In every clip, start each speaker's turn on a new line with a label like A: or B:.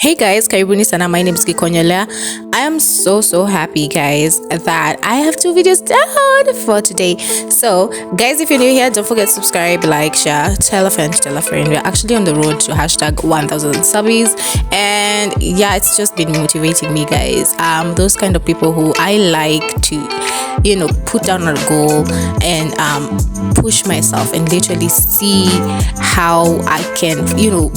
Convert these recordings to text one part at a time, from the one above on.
A: Hey guys, karibuni sana. My name is Gikonyela. I am so happy, guys, that I have two videos down for today. So, guys, if you're new here, don't forget to subscribe, like, share, tell a friend, tell a friend. We're actually on the road to hashtag 1000 subbies, and yeah, it's just been motivating me, guys. Those kind of people who I like to, put down a goal and push myself and literally see how I can,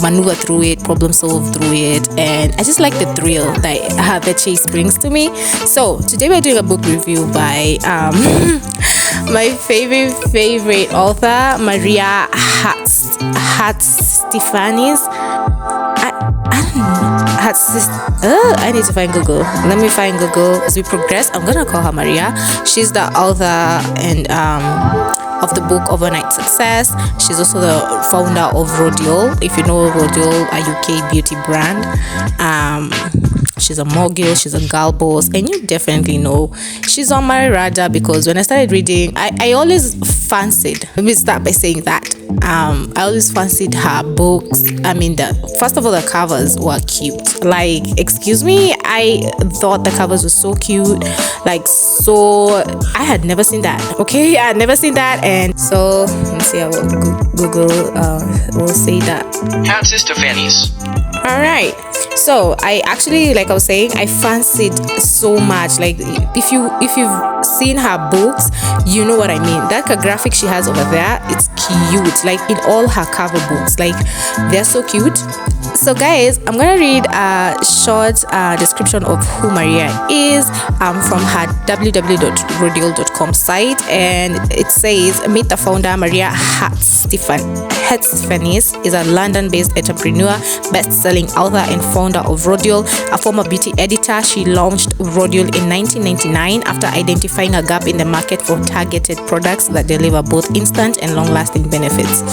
A: maneuver through it, problem solve through it. And I just like the thrill that the chase brings to me. So today we're doing a book review by my favorite author, Maria Hatzistefanis. I don't know. I need to find Google. Let me find Google as we progress. I'm gonna call her Maria. She's the author and of the book Overnight Success. She's also the founder of Rodial. If you know Rodial, a UK beauty brand. She's a mogul, she's a girl boss, and you definitely know she's on my radar because when I started reading, I always fancied, let me start by saying that I always fancied her books. I mean, first of all, the covers were cute. Like, excuse me, I thought the covers were so cute. I had never seen that. Okay, I had never seen that. And so let's see, I will Google will say that
B: hatzistefanis.
A: All right, so I actually, like I was saying, I fancied so much. Like, if you've seen her books, you know what I mean. That graphic she has over there, it's cute. Like, in all her cover books, like, they're so cute. So guys, I'm gonna read a short description of who Maria is from her www.rodial.com site, and it says, meet the founder. Maria Hatzistefanis is a London-based entrepreneur, best-selling author, and founder of Rodial. A former beauty editor, she launched Rodial in 1999 after identifying a gap in the market for targeted products that deliver both instant and long-lasting benefits.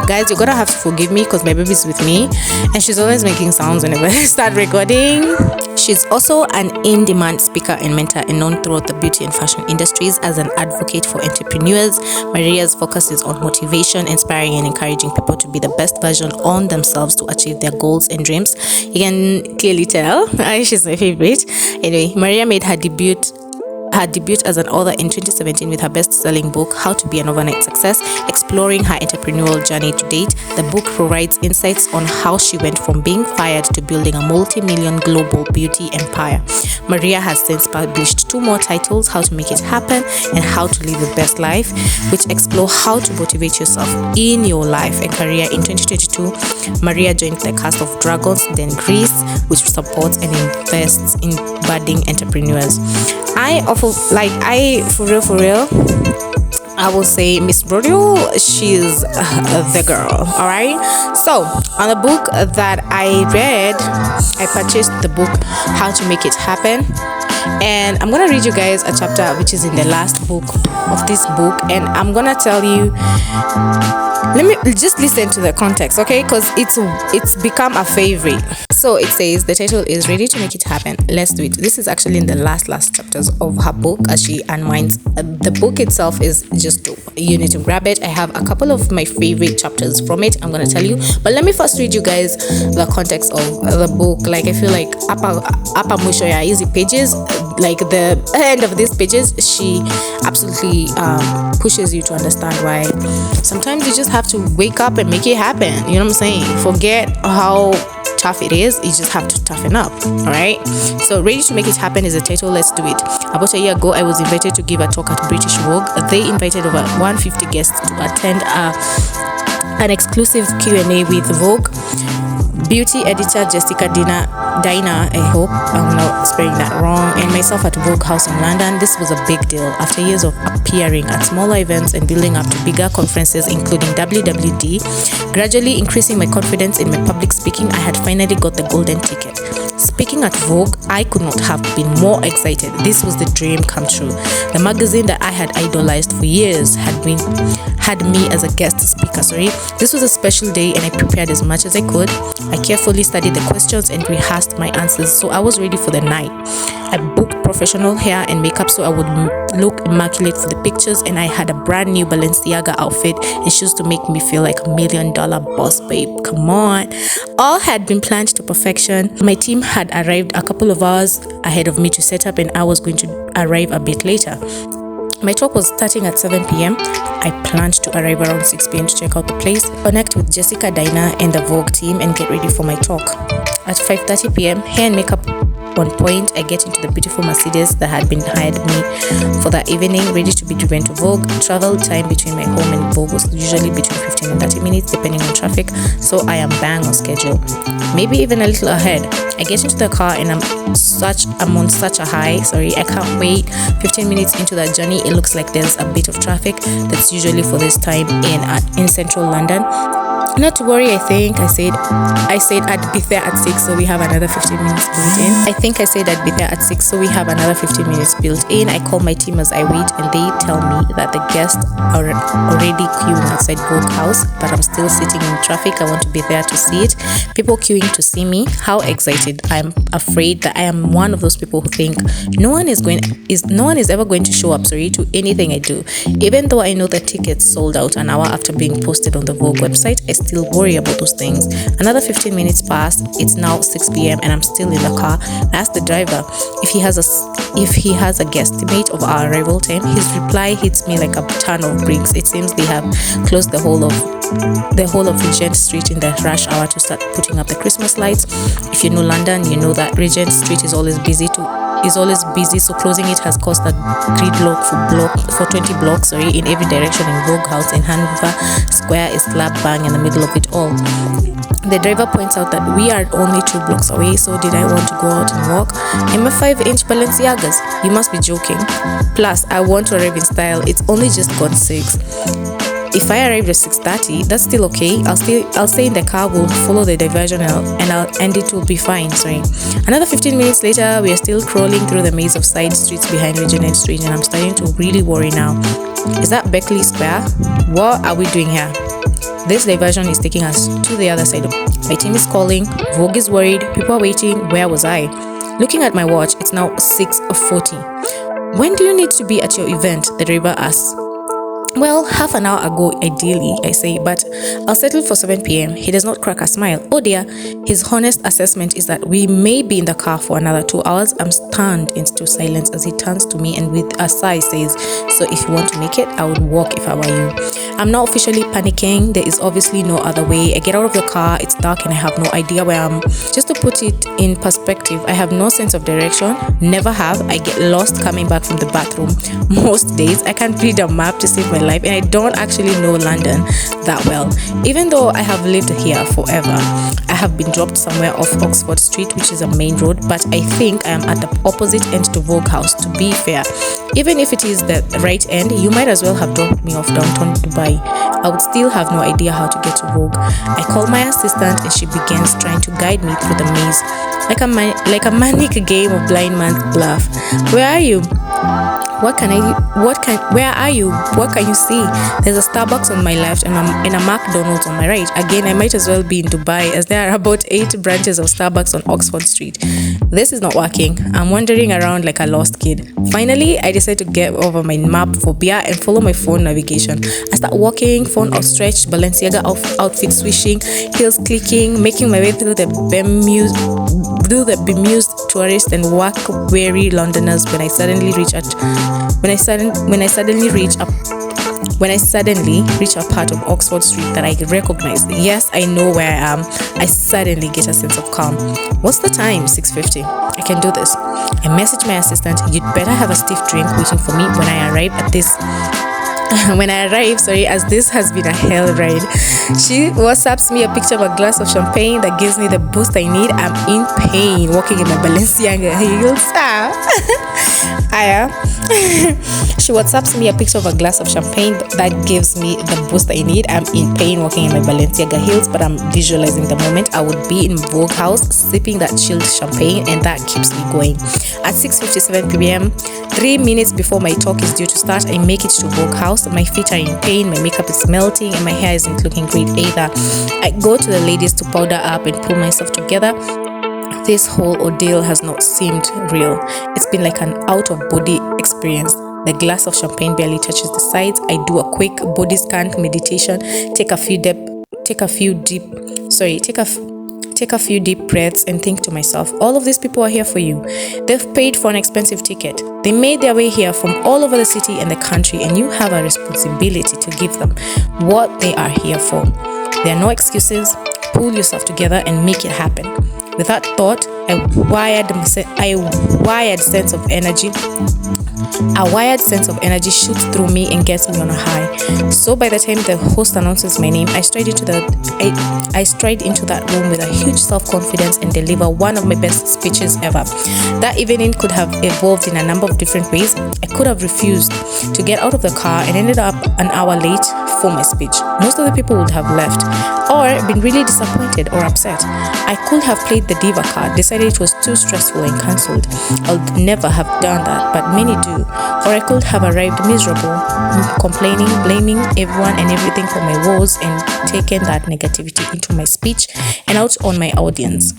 A: Guys, you're gonna have to forgive me because my baby's with me and she's always making sounds whenever I start recording. She's also an in-demand speaker and mentor and known throughout the beauty and fashion industries as an advocate for entrepreneurs. Maria's focus is on motivation, inspiring and encouraging people to be the best version on themselves to achieve their goals and dreams. You can clearly tell she's my favorite. Anyway, Maria made her debut as an author in 2017 with her best-selling book How to Be an Overnight Success, exploring her entrepreneurial journey to date. The book provides insights on how she went from being fired to building a multi-million global beauty empire. Maria has since published 2 more titles, How to Make It Happen and How to Live the Best Life, which explore how to motivate yourself in your life and career. In 2022, Maria joined the cast of Dragons Den Greece, which supports and invests in budding entrepreneurs. For real, I will say Miss Rodial, she's the girl. All right. So on the book that I read, I purchased the book How to Make It Happen, and I'm gonna read you guys a chapter which is in the last book of this book, and I'm gonna tell you. Let me just listen to the context, okay? Because it's become a favorite. So it says, the title is Ready to Make It Happen. Let's do it. This is actually in the last chapters of her book as she unwinds. The book itself is just dope. You need to grab it. I have a couple of my favorite chapters from it. I'm gonna tell you, but let me first read you guys the context of the book. Like, I feel like upper mwisho ya easy pages, like the end of these pages, she absolutely pushes you to understand why sometimes you just have to wake up and make it happen. You know what I'm saying? Forget how tough it is, you just have to toughen up. All right, so Ready to Make It Happen is the title. Let's do it. About a year ago, I was invited to give a talk at British Vogue. They invited over 150 guests to attend an exclusive Q&A with Vogue beauty editor Jessica Dina, I hope I'm not spelling that wrong, and myself at Vogue House in London. This was a big deal. After years of appearing at smaller events and building up to bigger conferences including WWD, gradually increasing my confidence in my public speaking, I had finally got the golden ticket. Speaking at Vogue, I could not have been more excited. This was the dream come true. The magazine that I had idolized for years had me as a guest speaker. This was a special day and I prepared as much as I could. I carefully studied the questions and rehearsed my answers, so I was ready for the night. I booked professional hair and makeup so I would look immaculate for the pictures, and I had a brand new Balenciaga outfit and shoes to make me feel like $1 million boss babe. Come on. All had been planned to perfection. My team had arrived a couple of hours ahead of me to set up, and I was going to arrive a bit later. My talk was starting at 7 p.m. I planned to arrive around 6 p.m. to check out the place, connect with Jessica, Dinah, and the Vogue team, and get ready for my talk. At 5:30 p.m., hair and makeup on point, I get into the beautiful Mercedes that had been hired me for that evening, ready to be driven to Vogue. Travel time between my home and Vogue was usually between 15 and 30 minutes, depending on traffic, so I am bang on schedule, maybe even a little ahead. I get into the car and I'm on such a high. I can't wait. 15 minutes into that journey, it looks like there's a bit of traffic. That's usually for this time in central London. Not to worry, I think I said I'd be there at 6, so we have another 15 minutes built in. I call my team as I wait, and they tell me that the guests are already queuing outside Vogue House, but I'm still sitting in traffic. I want to be there to see it. People queuing to see me. How excited! I'm afraid that I am one of those people who think no one is ever going to show up to anything I do. Even though I know the tickets sold out an hour after being posted on the Vogue website, I still worry about those things. Another 15 minutes pass. It's now 6 p.m. and I'm still in the car. I ask the driver if he has a guesstimate of our arrival time. His reply hits me like a ton of bricks. It seems they have closed the whole of Regent Street in the rush hour to start putting up the Christmas lights. If you know London, you know that Regent Street is always busy, so closing it has caused a gridlock for 20 blocks in every direction in Vogue House, and Hanover Square is slap bang in the middle of it all. The driver points out that we are only 2 blocks away, so did I want to go out and walk? In my 5-inch Balenciagas? You must be joking. Plus, I want to arrive in style. It's only just gone 6. If I arrived at 6:30, that's still okay. I'll stay in the car, we'll follow the diversion, and it will be fine. Another 15 minutes later, we are still crawling through the maze of side streets behind Regent Street, and I'm starting to really worry now. Is that Beckley Square? What are we doing here? This diversion is taking us to the other side. My team is calling, Vogue is worried, people are waiting. Where was I? Looking at my watch, it's now 6:40. When do you need to be at your event? The driver asks. Well, half an hour ago, ideally, I say, but I'll settle for 7 p.m. He does not crack a smile. Oh dear, his honest assessment is that we may be in the car for another 2 hours. I'm stunned into silence as he turns to me and with a sigh says, so if you want to make it, I would walk if I were you. I'm now officially panicking. There is obviously no other way. I get out of the car, it's dark and I have no idea where I am. Just to put it in perspective, I have no sense of direction, never have. I get lost coming back from the bathroom. Most days, I can't read a map to save my life, and I don't actually know London that well. Even though I have lived here forever, I have been dropped somewhere off Oxford Street, which is a main road, but I think I am at the opposite end to Vogue House, to be fair. Even if it is the right end, you might as well have dropped me off downtown Dubai. I would still have no idea how to get to Vogue. I call my assistant and she begins trying to guide me through the maze, like a manic game of blind man's bluff. Where are you? Where are you? What can you see? There's a Starbucks on my left and a McDonald's on my right. Again, I might as well be in Dubai, as there are about 8 branches of Starbucks on Oxford Street. This is not working. I'm wandering around like a lost kid. Finally, I decide to get over my map phobia and follow my phone navigation. I start walking, phone outstretched, Balenciaga outfit swishing, heels clicking, making my way through the bemused tourists and work-weary Londoners when I suddenly reach a part of Oxford Street that I recognize. Yes, I know where I am. I suddenly get a sense of calm. What's the time? 6:50. I can do this. I message my assistant, you'd better have a stiff drink waiting for me when I arrive, as this has been a hell ride. She WhatsApps me a picture of a glass of champagne that gives me the boost I need. I'm in pain walking in my Balenciaga heels. She WhatsApps me a picture of a glass of champagne that gives me the boost I need. I'm in pain walking in my Balenciaga heels, but I'm visualizing the moment I would be in Vogue House sipping that chilled champagne, and that keeps me going. At 6:57 p.m., 3 minutes before my talk is due to start, I make it to Vogue House. My feet are in pain, my makeup is melting, and my hair isn't looking great either. I go to the ladies to powder up and pull myself together. This whole ordeal has not seemed real. It's been like an out-of-body experience. The glass of champagne barely touches the sides. I do a quick body scan meditation, take a few deep breaths and think to myself, all of these people are here for you. They've paid for an expensive ticket. They made their way here from all over the city and the country, and you have a responsibility to give them what they are here for. There are no excuses. Pull yourself together and make it happen. With that thought, a wired sense shoots through me and gets me on a high. So by the time the host announces my name, I stride into that room with a huge self-confidence and deliver one of my best speeches ever. That evening could have evolved in a number of different ways. I could have refused to get out of the car and ended up an hour late for my speech. Most of the people would have left or been really disappointed or upset. I could have played the diva card, decided it was too stressful and cancelled. I would never have done that, but many do. Or I could have arrived miserable, complaining, blaming everyone and everything for my woes, and taken that negativity into my speech and out on my audience.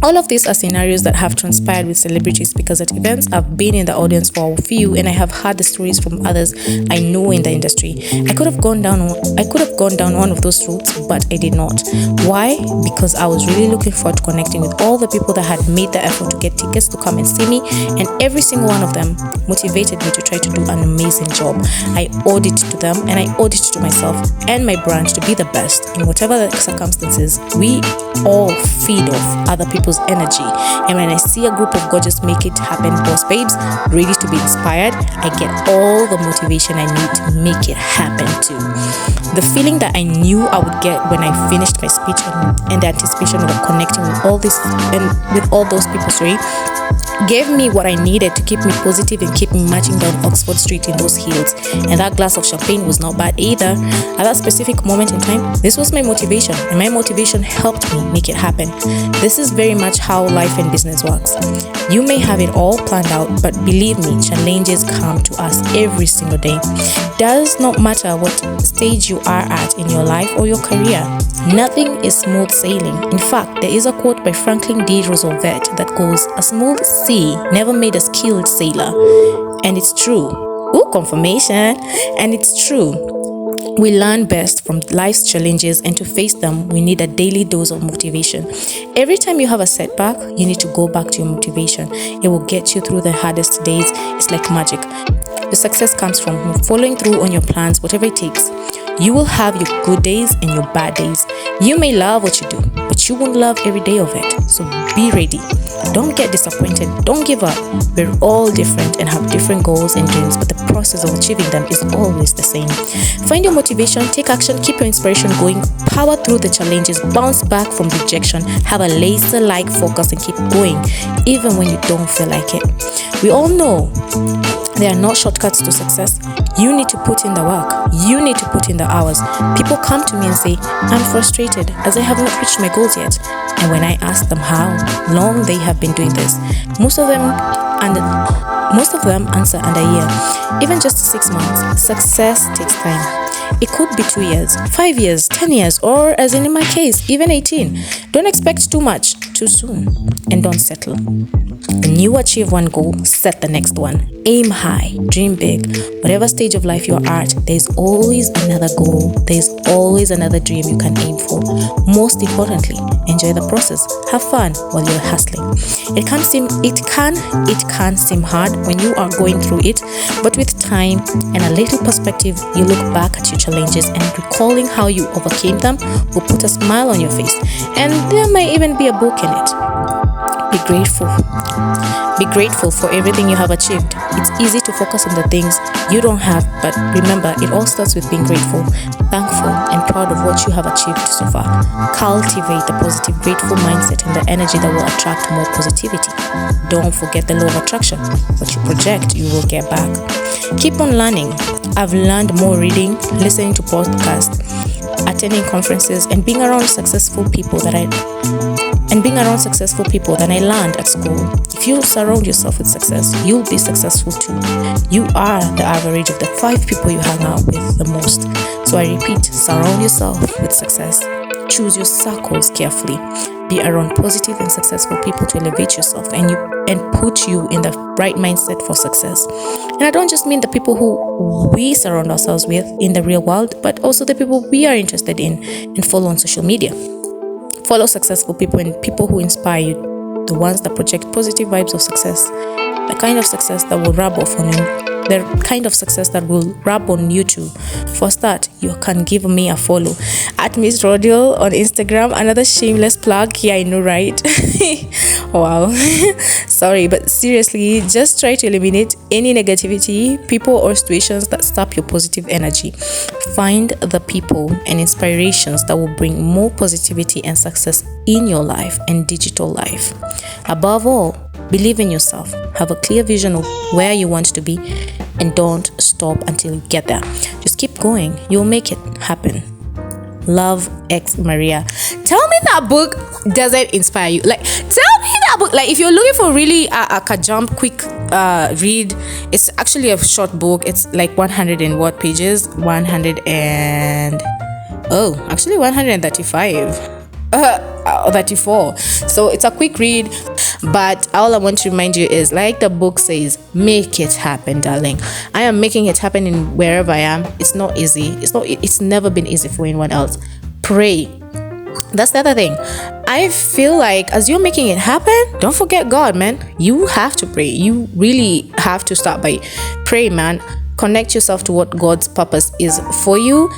A: All of these are scenarios that have transpired with celebrities, because at events I've been in the audience for a few and I have heard the stories from others I know in the industry. I could have gone down one of those routes, but I did not. Why? Because I was really looking forward to connecting with all the people that had made the effort to get tickets to come and see me, and every single one of them motivated me to try to do an amazing job. I owed it to them, and I owed it to myself and my brand to be the best in whatever the circumstances. We all feed off other people's energy, and when I see a group of gorgeous make it happen boss babes ready to be inspired, I get all the motivation I need to make it happen too. The feeling that I knew I would get when I finished my speech and the anticipation of connecting with all those people gave me what I needed to keep me positive and keep me marching down Oxford Street in those heels. And that glass of champagne was not bad either. At that specific moment in time, this was my motivation, and my motivation helped me make it happen. This is very much how life and business works. You may have it all planned out, but believe me, challenges come to us every single day. Does not matter what stage you are at in your life or your career. Nothing is smooth sailing. In fact, there is a quote by Franklin D. Roosevelt that goes, "A smooth sea never made a skilled sailor." And it's true. Ooh, confirmation. And it's true. We learn best from life's challenges, and to face them, we need a daily dose of motivation. Every time you have a setback, you need to go back to your motivation. It will get you through the hardest days. It's like magic. The success comes from following through on your plans, whatever it takes. You will have your good days and your bad days. You may love what you do, but you won't love every day of it. So be ready. Don't get disappointed. Don't give up. We're all different and have different goals and dreams, but the process of achieving them is always the same. Find your motivation, take action, keep your inspiration going, power through the challenges, bounce back from rejection, have a laser-like focus, and keep going, even when you don't feel like it. We all know there are no shortcuts to success. You need to put in the work. You need to put in the hours. People come to me and say, "I'm frustrated as I have not reached my goals yet." And when I ask them how long they have been doing this, most of them answer under a year, even just 6 months. Success takes time. It could be 2 years, 5 years, 10 years, or as in my case, even 18. Don't expect too much too soon, and don't settle. When you achieve one goal, set the next one. Aim high, dream big. Whatever stage of life you're at, there's always another goal. There's always another dream you can aim for. Most importantly, enjoy the process. Have fun while you're hustling. It can seem hard when you are going through it, but with time and a little perspective, you look back at your challenges and recalling how you overcame them will put a smile on your face, and there might even be a book in it. Be grateful. Be grateful for everything you have achieved. It's easy to focus on the things you don't have, but remember, it all starts with being grateful, thankful, and proud of what you have achieved so far. Cultivate the positive, grateful mindset and the energy that will attract more positivity. Don't forget the law of attraction. What you project, you will get back. Keep on learning. I've learned more reading, listening to podcasts, attending conferences, and being around successful people than I learned at school. If you surround yourself with success, you'll be successful too. You are the average of the 5 people you hang out with the most. So I repeat, surround yourself with success. Choose your circles carefully. be around positive and successful people to elevate yourself and put you in the right mindset for success. And I don't just mean the people who we surround ourselves with in the real world, but also the people we are interested in and follow on social media. Follow successful people and people who inspire you, the ones that project positive vibes of success, the kind of success that will rub off on you, the kind of success that will rub on you too. For start, you can give me a follow at Miss Rodil on Instagram. Another shameless plug. Yeah, I know, right? Wow. Sorry, but seriously, just try to eliminate any negativity, people or situations that stop your positive energy. Find the people and inspirations that will bring more positivity and success in your life and digital life. Above all, believe in yourself. Have a clear vision of where you want to be and don't stop until you get there. Just keep going. You'll make it happen. Love, X Maria. Tell me that book doesn't inspire you. Like, tell me that book. Like, if you're looking for really a jump quick read, it's actually a short book. It's like 100 and what pages? 135. 34. So it's a quick read, but all I want to remind you is, like the book says, make it happen, darling. I am making it happen in wherever I am. It's not easy. It's never been easy for anyone else. Pray. That's the other thing. I feel like as you're making it happen, don't forget God, man. You have to pray. You really have to start by praying, man. Connect yourself to what God's purpose is for you